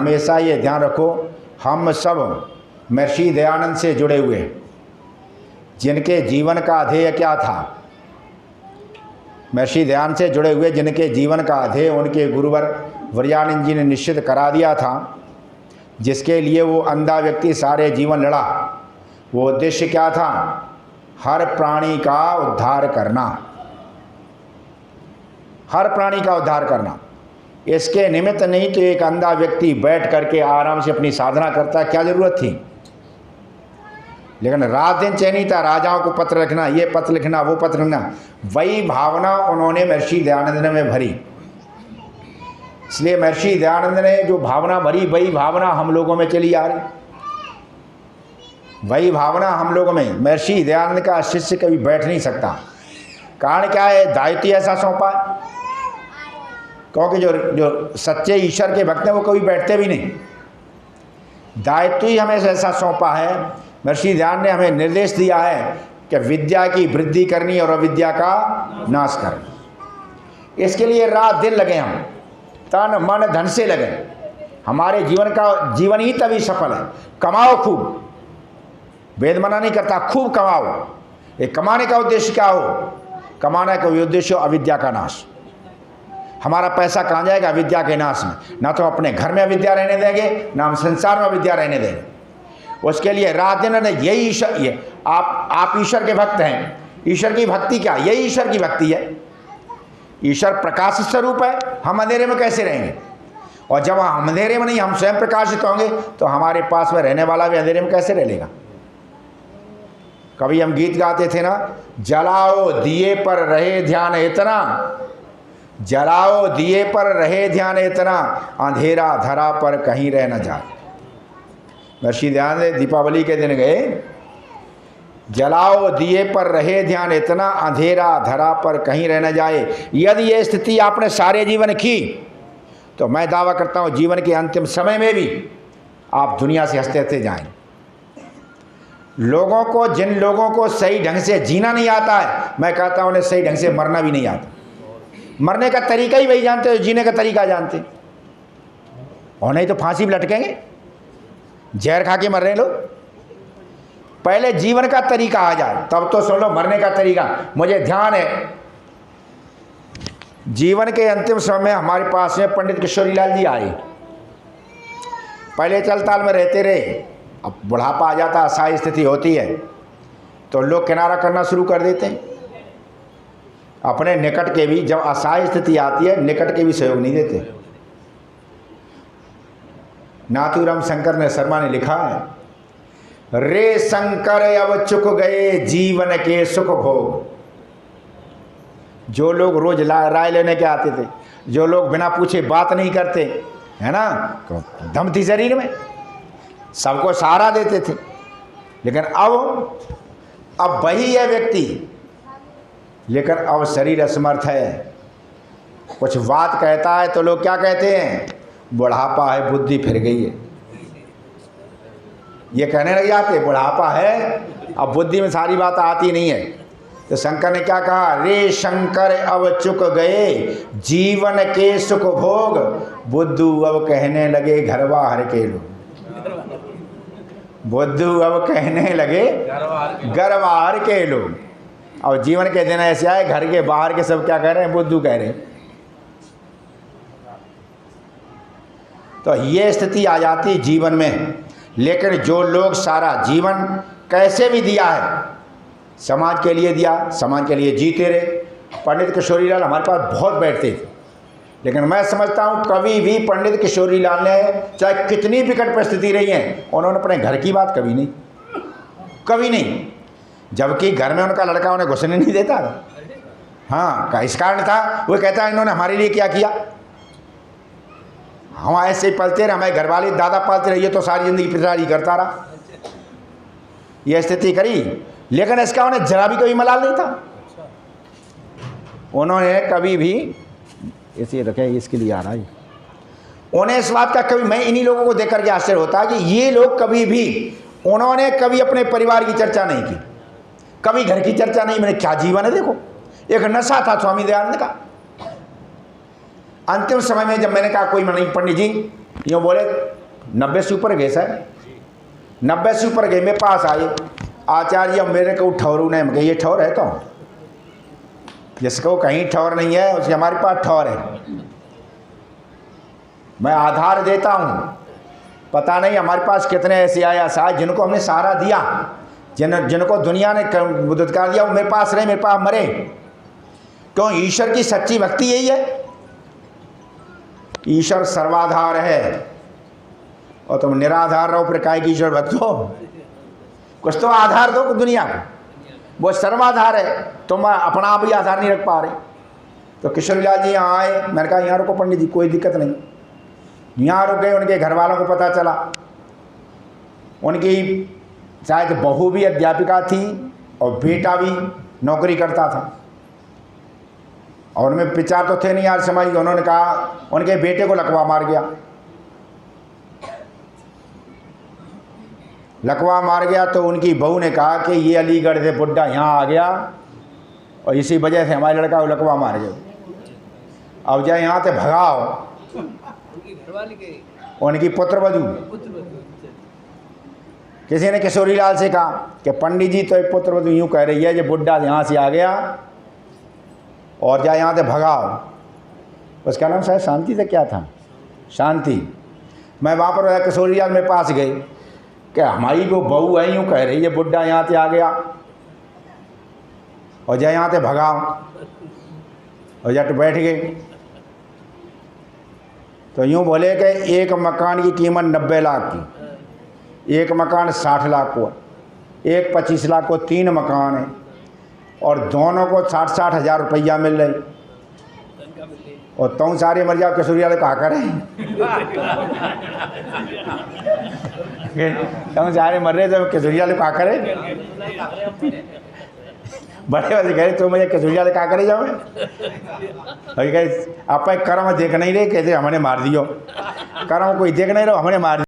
हमेशा ये ध्यान रखो, हम सब महर्षि दयानंद से जुड़े हुए हैं, जिनके जीवन का ध्येय क्या था। महर्षि दयानंद से जुड़े हुए जिनके जीवन का ध्येय उनके गुरुवर वज्रानंद जी ने निश्चित करा दिया था, जिसके लिए वो अंधा व्यक्ति सारे जीवन लड़ा। वो उद्देश्य क्या था? हर प्राणी का उद्धार करना, हर प्राणी का उद्धार करना। इसके निमित्त नहीं तो एक अंधा व्यक्ति बैठ करके आराम से अपनी साधना करता, क्या जरूरत थी? लेकिन रात दिन चैनी था, राजाओं को पत्र लिखना, ये पत्र लिखना, वो पत्र लिखना। वही भावना उन्होंने महर्षि दयानंद में भरी। इसलिए महर्षि दयानंद ने जो भावना भरी, वही भावना हम लोगों में चली आ रही, वही भावना हम लोगों में। महर्षि दयानंद का शिष्य कभी बैठ नहीं सकता। कारण क्या है? दायित्व ऐसा सौंपा है, क्योंकि जो सच्चे ईश्वर के भक्त हैं वो कभी बैठते भी नहीं। दायित्व ही हमें ऐसा सौंपा है। महर्षि दयानंद ने हमें निर्देश दिया है कि विद्या की वृद्धि करनी और अविद्या का नाश करना। इसके लिए रात दिन लगे, हम तन मन धन से लगे। हमारे जीवन ही तभी सफल है। कमाओ खूब, वेद मना नहीं करता, खूब कमाओ। ये कमाने का उद्देश्य क्या हो? कमाने का उद्देश्य अविद्या का नाश। हमारा पैसा कहाँ जाएगा? अविद्या के नाश में। ना तो अपने घर में अविद्या रहने देंगे, ना हम संसार में अविद्या रहने देंगे। उसके लिए रात दिन यही ईश्वर, ये आप ईश्वर के भक्त हैं। ईश्वर की भक्ति क्या? यही ईश्वर की भक्ति है। ईश्वर प्रकाश स्वरूप है, हम अंधेरे में कैसे रहेंगे? और जब हम अंधेरे में नहीं, हम स्वयं प्रकाशित होंगे, तो हमारे पास में रहने वाला भी अंधेरे में कैसे रह लेगा? कभी हम गीत गाते थे ना, जलाओ दिए पर रहे ध्यान इतना, जलाओ दिए पर रहे ध्यान इतना, अंधेरा धरा पर कहीं रह न जाए। महर्षि दयानंद दीपावली के दिन गए, जलाओ दिए पर रहे ध्यान इतना, अंधेरा धरा पर कहीं रह न जाए। यदि ये स्थिति आपने सारे जीवन की, तो मैं दावा करता हूँ जीवन के अंतिम समय में भी आप दुनिया से हंसते हंसते जाएं। लोगों को, जिन लोगों को सही ढंग से जीना नहीं आता है, मैं कहता हूँ उन्हें सही ढंग से मरना भी नहीं आता। मरने का तरीका ही वही जानते हो, जीने का तरीका जानते, और नहीं तो फांसी भी लटकेंगे, जहर खा के मर रहे लोग। पहले जीवन का तरीका आ जाए तब तो सुन लो मरने का तरीका। मुझे ध्यान है, जीवन के अंतिम समय में हमारे पास में पंडित किशोरीलाल जी आए। पहले चलताल में रहते रहे, अब बुढ़ापा आ जाता, असहाय स्थिति होती है, तो लोग किनारा करना शुरू कर देते हैं। अपने निकट के भी, जब असहाय स्थिति आती है, निकट के भी सहयोग नहीं देते। नाथूराम शंकर ने शर्मा ने लिखा है, रे शंकर अब चुक गए जीवन के सुख भोग। जो लोग रोज राय लेने के आते थे, जो लोग बिना पूछे बात नहीं करते, है ना, दम थी शरीर में, सबको सहारा देते थे। लेकिन अब वही है व्यक्ति, लेकिन अब शरीर असमर्थ है। कुछ बात कहता है तो लोग क्या कहते हैं? बुढ़ापा है, बुद्धि फिर गई है। ये कहने लग जाते, बुढ़ापा है, अब बुद्धि में सारी बात आती नहीं है। तो शंकर ने क्या कहा? रे शंकर अब चुक गए जीवन के सुख भोग, बुद्धू अब कहने लगे घर बाहर के लोग। बुद्धू अब कहने लगे घर बाहर के लोग। और जीवन के दिन ऐसे आए, घर के बाहर के सब क्या कह रहे हैं? बुद्धू कह रहे हैं। तो ये स्थिति आ जाती जीवन में। लेकिन जो लोग सारा जीवन कैसे भी दिया है, समाज के लिए दिया, समाज के लिए जीते रहे। पंडित किशोरीलाल हमारे पास बहुत बैठते थे, लेकिन मैं समझता हूँ कभी भी पंडित किशोरीलाल ने, चाहे कितनी विकट परिस्थिति रही है, उन्होंने अपने घर की बात कभी नहीं, कभी नहीं। जबकि घर में उनका लड़का उन्हें घुसने नहीं देता। हाँ, इस कारण था, वो कहता है इन्होंने हमारे लिए क्या किया। हम ऐसे ही पलते रहे, हमारे घर वाले दादा पालते रहे, ये तो सारी जिंदगी पिटारी करता रहा, ये स्थिति करी। लेकिन इसका उन्हें जरा भी कभी मलाल नहीं था। उन्होंने कभी भी, ऐसे रखे इसके लिए आ रहा है, उन्हें इस बात का कभी, मैं इन्हीं लोगों को देख करके आश्चर्य होता है कि ये लोग कभी भी, उन्होंने कभी अपने परिवार की चर्चा नहीं की, कभी घर की चर्चा नहीं। मैंने क्या जीवन है देखो। एक नशा था स्वामी दयानंद का। अंतिम समय में जब मैंने कहा कोई नहीं पंडित जी, यूँ बोले 90 से ऊपर गए सर, 90 से ऊपर गए, मेरे पास आए आचार्य मेरे को ठौरू नहीं, मैं ये ठौर है तो जिसको कहीं ठौर नहीं है उसके हमारे पास ठौर है। मैं आधार देता हूँ, पता नहीं हमारे पास कितने ऐसे आया साहब जिनको हमने सहारा दिया, जिनको दुनिया ने दुत्कार दिया, वो मेरे पास रहे, मेरे पास मरे। क्यों? ईश्वर की सच्ची भक्ति यही है। ईश्वर सर्वाधार है और तुम निराधार रहो, फिर काय की ईश्वर भक्त हो? कुछ तो आधार दो दुनिया को, वो सर्वाधार है, तुम अपना भी आधार नहीं रख पा रहे। तो किशोरीलाल जी यहाँ आए, मैंने कहा यहाँ रुको पंडित जी, कोई दिक्कत नहीं। यहाँ रुक गए, उनके घर वालों को पता चला, उनकी शायद बहू भी अध्यापिका थी और बेटा भी नौकरी करता था, और उनमें विचार तो थे नहीं यार समझ गए। उन्होंने कहा उनके बेटे को लकवा मार गया, लकवा मार गया तो उनकी बहू ने कहा कि ये अलीगढ़ से बुड्ढा यहाँ आ गया और इसी वजह से हमारे लड़का को लकवा मार गया, अब जाए यहाँ से भगाओ। उनकी पुत्रवधू किसी ने किशोरीलाल से कहा कि पंडित जी तो एक पुत्रवधू यूँ कह रही है, ये बुड्ढा यहाँ से आ गया और जाए यहाँ से भगाओ। उसका नाम शायद शांति से क्या था, शांति। मैं वहाँ पर किशोरीलाल मेरे पास गए कि हमारी वो बहू है यूँ कह रही है, बुड्ढा यहाँ से आ गया और जाए यहाँ से भगाओ, और जट बैठ गए। तो यूँ बोले कि एक मकान की कीमत 90 लाख की, एक मकान 60 लाख को, एक 25 लाख को 3 मकान है, और दोनों को 60-60 हज़ार रुपया मिल रही, और तुम सारे मर जाओ। किशोरीलाल कहा करें तुम सारे मर रहे तो किशोरीलाल कहा करे, बड़े वाले कह रहे तो मुझे किशोरीलाल कहा करे जाओ। अभी कहे आप कर्म देख नहीं रहे, कैसे हमने मार दियो, कर्म कोई देख नहीं रहो, हमने मार